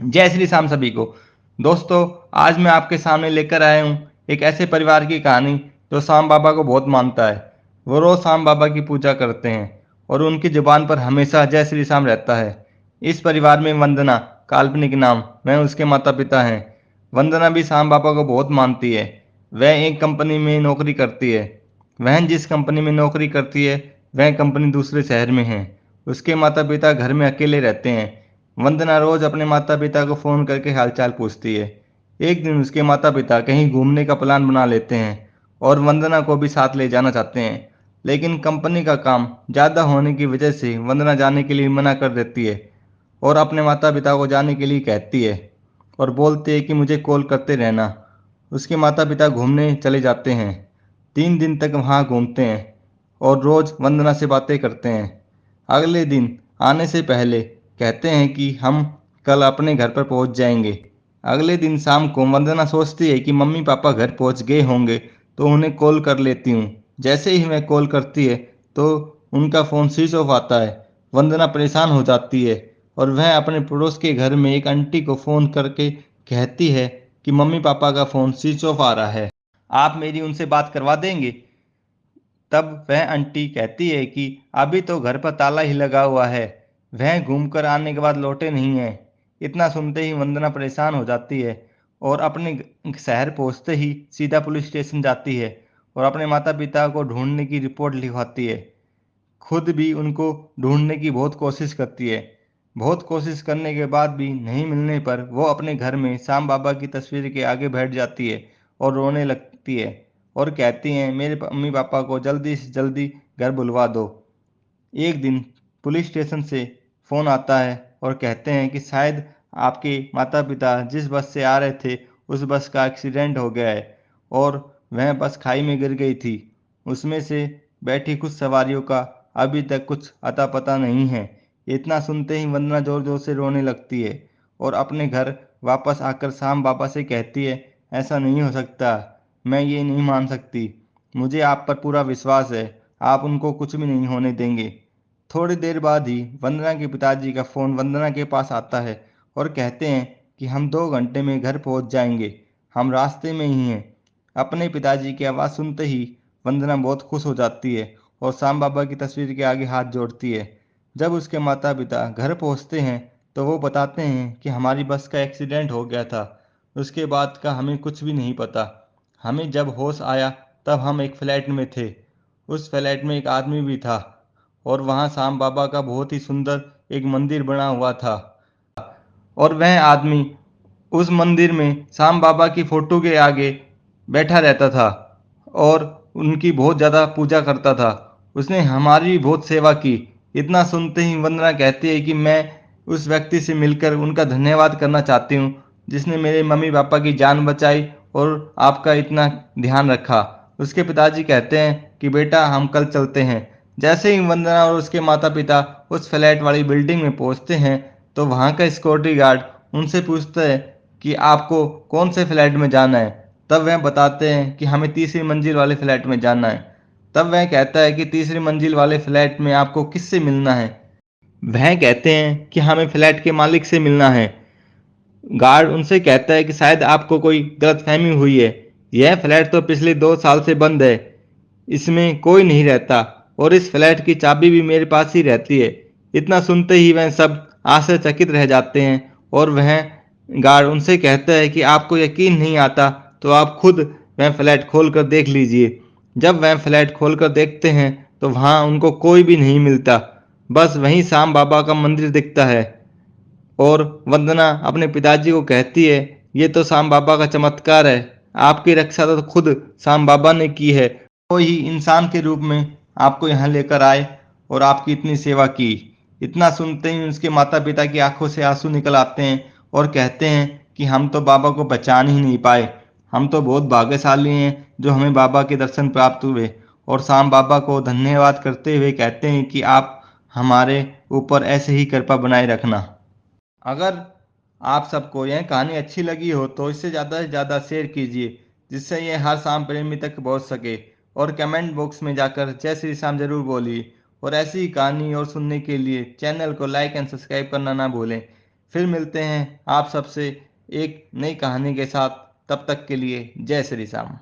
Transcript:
जय श्री राम सभी को। दोस्तों, आज मैं आपके सामने लेकर आया हूँ एक ऐसे परिवार की कहानी जो श्याम बाबा को बहुत मानता है। वो रोज श्याम बाबा की पूजा करते हैं और उनकी जुबान पर हमेशा जय श्री राम रहता है। इस परिवार में वंदना, काल्पनिक नाम, वह उसके माता पिता हैं। वंदना भी श्याम बाबा को बहुत मानती है। वह एक कंपनी में नौकरी करती है। वह जिस कंपनी में नौकरी करती है वह कंपनी दूसरे शहर में है। उसके माता पिता घर में अकेले रहते हैं। वंदना रोज अपने माता पिता को फोन करके हालचाल पूछती है। एक दिन उसके माता पिता कहीं घूमने का प्लान बना लेते हैं और वंदना को भी साथ ले जाना चाहते हैं, लेकिन कंपनी का काम ज़्यादा होने की वजह से वंदना जाने के लिए मना कर देती है और अपने माता पिता को जाने के लिए कहती है और बोलती है कि मुझे कॉल करते रहना। उसके माता पिता घूमने चले जाते हैं। 3 दिन तक वहाँ घूमते हैं और रोज़ वंदना से बातें करते हैं। अगले दिन आने से पहले कहते हैं कि हम कल अपने घर पर पहुंच जाएंगे। अगले दिन शाम को वंदना सोचती है कि मम्मी पापा घर पहुंच गए होंगे तो उन्हें कॉल कर लेती हूँ। जैसे ही वह कॉल करती है तो उनका फ़ोन स्विच ऑफ आता है। वंदना परेशान हो जाती है और वह अपने पड़ोस के घर में एक आंटी को फ़ोन करके कहती है कि मम्मी पापा का फ़ोन स्विच ऑफ आ रहा है, आप मेरी उनसे बात करवा देंगे। तब वह आंटी कहती है कि अभी तो घर पर ताला ही लगा हुआ है, वह घूमकर आने के बाद लौटे नहीं है। इतना सुनते ही वंदना परेशान हो जाती है और अपने शहर पहुंचते ही सीधा पुलिस स्टेशन जाती है और अपने माता पिता को ढूंढने की रिपोर्ट लिखवाती है। खुद भी उनको ढूंढने की बहुत कोशिश करती है। बहुत कोशिश करने के बाद भी नहीं मिलने पर वो अपने घर में श्याम बाबा की तस्वीर के आगे बैठ जाती है और रोने लगती है और कहती हैं मेरे मम्मी पापा को जल्दी से जल्दी घर बुलवा दो। एक दिन पुलिस स्टेशन से फ़ोन आता है और कहते हैं कि शायद आपके माता पिता जिस बस से आ रहे थे उस बस का एक्सीडेंट हो गया है और वह बस खाई में गिर गई थी। उसमें से बैठी कुछ सवारियों का अभी तक कुछ अता पता नहीं है। इतना सुनते ही वंदना जोर जोर से रोने लगती है और अपने घर वापस आकर श्याम बाबा से कहती है ऐसा नहीं हो सकता, मैं ये नहीं मान सकती, मुझे आप पर पूरा विश्वास है, आप उनको कुछ भी नहीं होने देंगे। थोड़ी देर बाद ही वंदना के पिताजी का फ़ोन वंदना के पास आता है और कहते हैं कि हम 2 घंटे में घर पहुंच जाएंगे, हम रास्ते में ही हैं। अपने पिताजी की आवाज़ सुनते ही वंदना बहुत खुश हो जाती है और श्याम बाबा की तस्वीर के आगे हाथ जोड़ती है। जब उसके माता पिता घर पहुंचते हैं तो वो बताते हैं कि हमारी बस का एक्सीडेंट हो गया था, उसके बाद का हमें कुछ भी नहीं पता। हमें जब होश आया तब हम एक फ्लैट में थे। उस फ्लैट में एक आदमी भी था और वहाँ श्याम बाबा का बहुत ही सुंदर एक मंदिर बना हुआ था और वह आदमी उस मंदिर में श्याम बाबा की फोटो के आगे बैठा रहता था और उनकी बहुत ज़्यादा पूजा करता था। उसने हमारी भी बहुत सेवा की। इतना सुनते ही वंदना कहती है कि मैं उस व्यक्ति से मिलकर उनका धन्यवाद करना चाहती हूँ जिसने मेरे मम्मी पापा की जान बचाई और आपका इतना ध्यान रखा। उसके पिताजी कहते हैं कि बेटा हम कल चलते हैं। जैसे ही वंदना और उसके माता पिता उस फ्लैट वाली बिल्डिंग में पहुंचते हैं तो वहाँ का सिक्योरिटी गार्ड उनसे पूछता है कि आपको कौन से फ्लैट में जाना है। तब वह बताते हैं कि हमें तीसरी मंजिल वाले फ्लैट में जाना है। तब वह कहता है कि तीसरी मंजिल वाले फ्लैट में आपको किससे मिलना है। वह कहते हैं कि हमें फ्लैट के मालिक से मिलना है। गार्ड उनसे कहता है कि शायद आपको कोई गलतफहमी हुई है, यह फ्लैट तो पिछले 2 साल से बंद है, इसमें कोई नहीं रहता और इस फ्लैट की चाबी भी मेरे पास ही रहती है। इतना सुनते ही वह सब आश्चर्यचकित रह जाते हैं और वह गार्ड उनसे कहता है कि आपको यकीन नहीं आता तो आप खुद वह फ्लैट खोल कर देख लीजिए। जब वह फ्लैट खोल कर देखते हैं तो वहाँ उनको कोई भी नहीं मिलता, बस वहीं श्याम बाबा का मंदिर दिखता है। और वंदना अपने पिताजी को कहती है ये तो श्याम बाबा का चमत्कार है, आपकी रक्षा तो खुद श्याम बाबा ने की है, वो ही इंसान के रूप में आपको यहाँ लेकर आए और आपकी इतनी सेवा की। इतना सुनते ही उसके माता पिता की आंखों से आंसू निकल आते हैं और कहते हैं कि हम तो बाबा को पहचान ही नहीं पाए, हम तो बहुत भाग्यशाली हैं जो हमें बाबा के दर्शन प्राप्त हुए। और श्याम बाबा को धन्यवाद करते हुए कहते हैं कि आप हमारे ऊपर ऐसे ही कृपा बनाए रखना। अगर आप सबको यह कहानी अच्छी लगी हो तो इसे ज़्यादा से ज़्यादा शेयर कीजिए जिससे ये हर शाम प्रेमी तक पहुंच सके। और कमेंट बॉक्स में जाकर जय श्री श्याम जरूर बोलिए और ऐसी ही कहानी और सुनने के लिए चैनल को लाइक एंड सब्सक्राइब करना ना भूलें। फिर मिलते हैं आप सबसे एक नई कहानी के साथ। तब तक के लिए जय श्री राम।